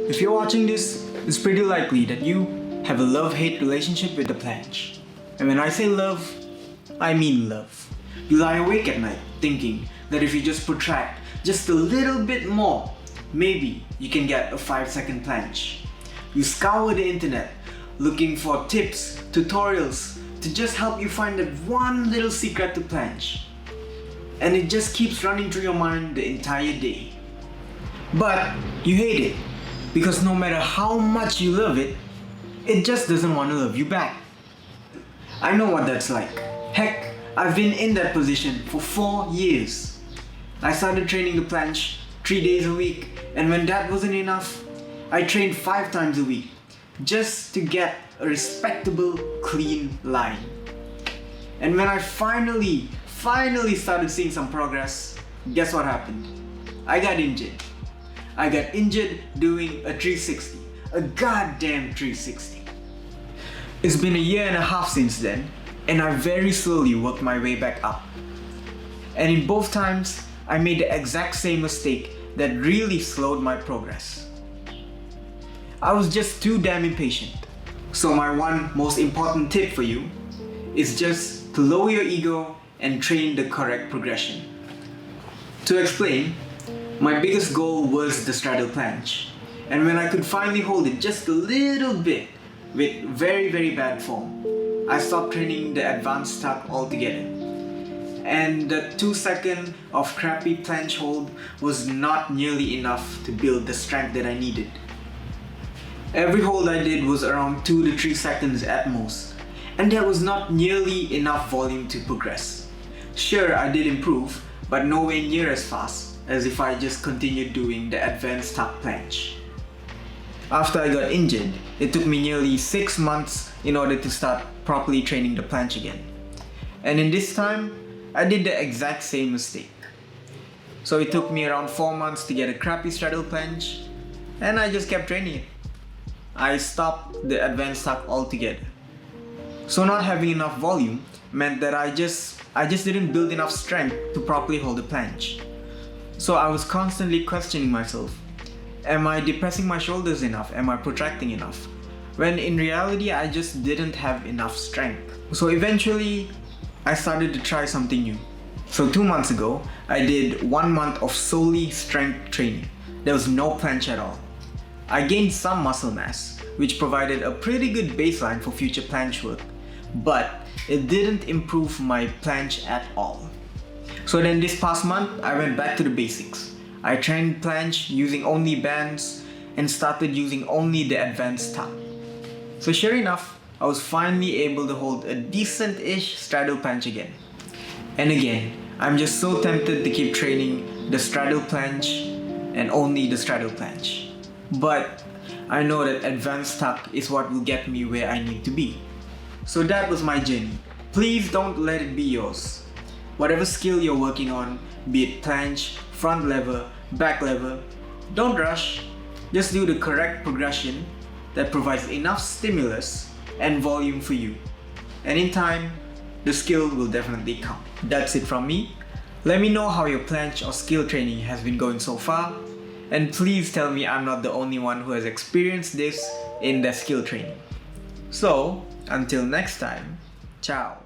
If you're watching this, it's pretty likely that you have a love-hate relationship with the planche. And when I say love, I mean love. You lie awake at night thinking that if you just protract just a little bit more, maybe you can get a 5-second planche. You scour the internet looking for tips, tutorials to just help you find that one little secret to planche. And it just keeps running through your mind the entire day. But you hate it because no matter how much you love it, it just doesn't want to love you back. I know what that's like. Heck, I've been in that position for 4 years. I started training the planche 3 days a week, and when that wasn't enough, I trained 5 times a week just to get a respectable, clean line. And when I finally started seeing some progress, guess what happened? I got injured. I got injured doing a 360, a goddamn 360. It's been a year and a half since then, and I very slowly worked my way back up. And in both times, I made the exact same mistake that really slowed my progress. I was just too damn impatient. So my one most important tip for you is just to lower your ego and train the correct progression. To explain, my biggest goal was the straddle planche, and when I could finally hold it just a little bit with very bad form, I stopped training the advanced tuck altogether. And the 2 seconds of crappy planche hold was not nearly enough to build the strength that I needed. Every hold I did was around 2 to 3 seconds at most, and there was not nearly enough volume to progress. Sure, I did improve, but nowhere near as fast as if I just continued doing the advanced tuck planche. After I got injured, it took me nearly 6 months in order to start properly training the planche again. And in this time, I did the exact same mistake. So it took me around 4 months to get a crappy straddle planche, and I just kept training it. I stopped the advanced tuck altogether. So not having enough volume meant that I just didn't build enough strength to properly hold the planche. So I was constantly questioning myself. Am I depressing my shoulders enough? Am I protracting enough? When in reality, I just didn't have enough strength. So eventually, I started to try something new. So 2 months ago, I did 1 month of solely strength training. There was no planche at all. I gained some muscle mass, which provided a pretty good baseline for future planche work, but it didn't improve my planche at all. So then this past month, I went back to the basics. I trained planche using only bands and started using only the advanced tuck. So sure enough, I was finally able to hold a decent-ish straddle planche again. And again, I'm just so tempted to keep training the straddle planche and only the straddle planche. But I know that advanced tuck is what will get me where I need to be. So that was my journey. Please don't let it be yours. Whatever skill you're working on, be it planche, front lever, back lever, don't rush. Just do the correct progression that provides enough stimulus and volume for you. And in time, the skill will definitely come. That's it from me. Let me know how your planche or skill training has been going so far. And please tell me I'm not the only one who has experienced this in their skill training. So, until next time, ciao.